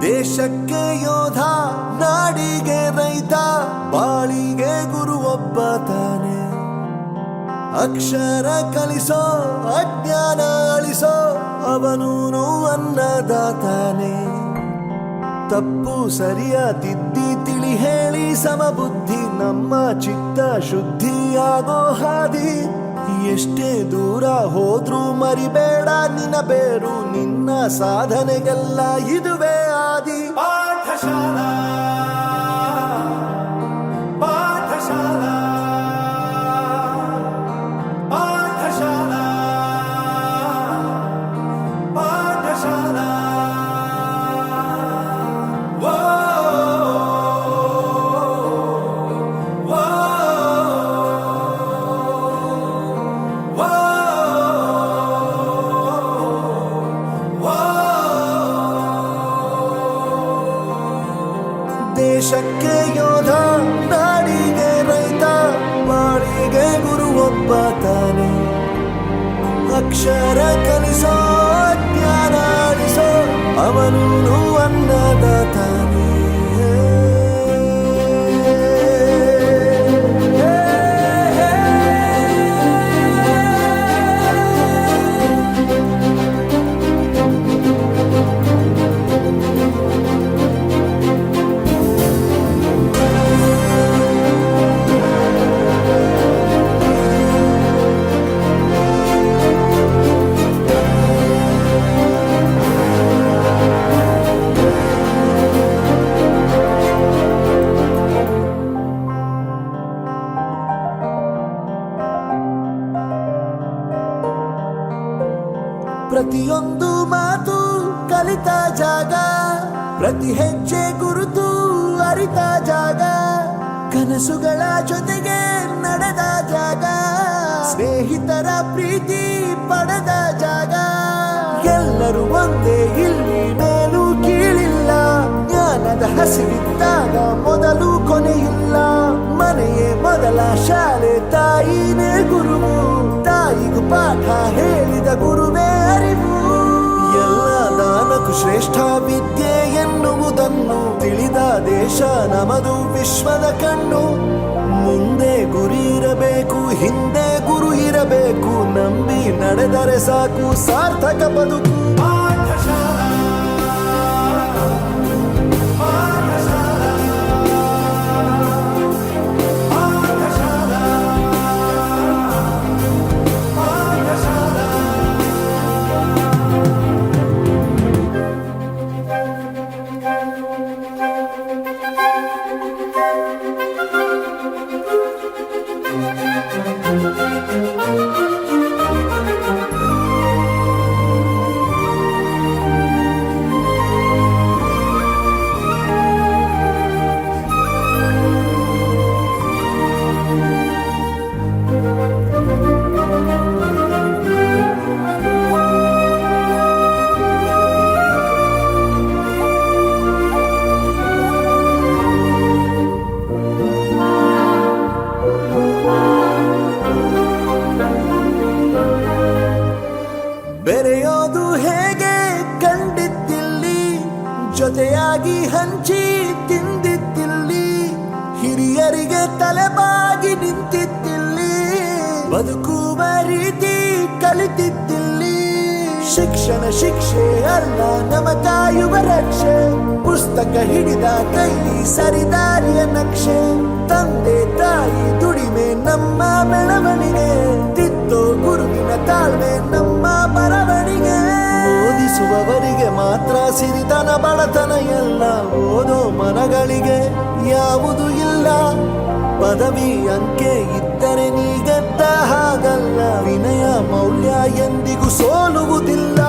ದೇಶಕ್ಕೆ ಯೋಧ, ನಾಡಿಗೆ ರೈತ, ಬಾಳಿಗೆ ಗುರು ಒಬ್ಬ ತಾನೆ. ಅಕ್ಷರ ಕಲಿಸೋ, ಅಜ್ಞಾನ ಅಳಿಸೋ, ಅವನೂನು ಅನ್ನದಾತಾನೆ. ತಪ್ಪು ಸರಿಯ ತಿದ್ದಿ ತಿಳಿ ಹೇಳಿ ಸಮಬುದ್ಧಿ, ನಮ್ಮ ಚಿತ್ತ ಶುದ್ಧಿಯಾಗೋ ಹಾದಿ. ಎಷ್ಟೇ ದೂರ ಹೋದ್ರೂ ಮರಿಬೇಡ ನಿನ್ನ ಬೇರು, ನಿನ್ನ ಸಾಧನೆಗೆಲ್ಲ ಇದುವೇ ಆದಿ. ಪಾಠಶಾಲಾ ಪಾಠಶಾಲಾ ಪಾಠಶಾಲಾ ಪಾಠಶಾಲಾ. ದೇಶಕ್ಕೆ ಯೋಧ, ನಾಡಿಗೆ ರೈತ, ಬಾಳಿಗೆ ಗುರು ಒಬ್ಬ ತಾನೆ. ಅಕ್ಷರ ಕಲಿಸೋ, ಜ್ಞಾನ ಅಳಿಸೋ, ಅವನೂನು ಅನ್ನದಾತಾನೆ. ಪ್ರತಿಯೊಂದು ಮಾತು ಕಲಿತ ಜಾಗ, ಪ್ರತಿ ಹೆಜ್ಜೆ ಗುರುತು ಅರಿತ ಜಾಗ, ಕನಸುಗಳ ಜೊತೆಗೆ ನಡೆದ ಜಾಗ, ಸ್ನೇಹಿತರ ಪ್ರೀತಿ ಪಡೆದ ಜಾಗ. ಎಲ್ಲರೂ ಒಂದೇ, ಇಲ್ಲಿ ಮೇಲೂ ಕೀಳಿಲ್ಲ, ಜ್ಞಾನದ ಹಸಿವಿದ್ದಾಗ ಮೊದಲು ಕೊನೆಯಿಲ್ಲ. ಮನೆಯೇ ಮೊದಲ ಶಾಲೆ, ತಾಯಿನೇ ಗುರುವು, ತಾಯಿಗೂ ಪಾಠ ಹೇಳಿದ ಗುರುವೇ ಅರಿವು. ಎಲ್ಲ ದಾನಕ್ಕೂ ಶ್ರೇಷ್ಠ ವಿದ್ಯೆ ಎನ್ನುವುದನ್ನು ತಿಳಿದ ದೇಶ ನಮದು, ವಿಶ್ವದ ಕಣ್ಣು. ಮುಂದೆ ಗುರಿ ಇರಬೇಕು, ಹಿಂದೆ ಗುರು ಇರಬೇಕು, ನಂಬಿ ನಡೆದರೆ ಸಾಕು ಸಾರ್ಥಕ ಬದುಕು. ಪಾಠಶಾಲಾ ಬೆರೆಯೋದು ಹೇಗೆ ಕಂಡಿದ್ದಿಲ್ಲಿ, ಜೊತೆಯಾಗಿ ಹಂಚಿ ತಿಂದಿದ್ದಿಲ್ಲಿ, ಹಿರಿಯರಿಗೆ ತಲೆಬಾಗಿ ನಿಂತಿದ್ದಿಲ್ಲಿ, ಬದುಕುವ ರೀತಿ ಕಲಿತಿದ್ದಿಲ್ಲಿ. ಶಿಕ್ಷಣ ಶಿಕ್ಷೆ ಅಲ್ಲ, ನಮ ಕಾಯುವ ರಕ್ಷೆ, ಪುಸ್ತಕ ಹಿಡಿದ ಕೈಲಿ ಸರಿದಾರಿಯ ನಕ್ಷೆ. ತಂದೆ ತಾಯಿ ದುಡಿಮೆ ನಮ್ಮ ಬೆಳವಣಿಗೆ, ತಿದ್ದೋ ಗುರುವಿನ ತಾಳ್ಮೆ ನಮ್ಮ ಬರವಣಿಗೆ. ಓದಿಸುವವರಿಗೆ ಮಾತ್ರ ಸಿರಿತನ ಬಡತನ ಎಲ್ಲ, ಓದೋ ಮನಗಳಿಗೆ ಯಾವುದು ಇಲ್ಲ. ಪದವಿ ಅಂಕೆ ಇದ್ದರೆ ನೀ ಗೆದ್ದ ಹಾಗಲ್ಲ, ವಿನಯ ಮೌಲ್ಯ ಎಂದಿಗೂ ಸೋಲುವುದಿಲ್ಲ.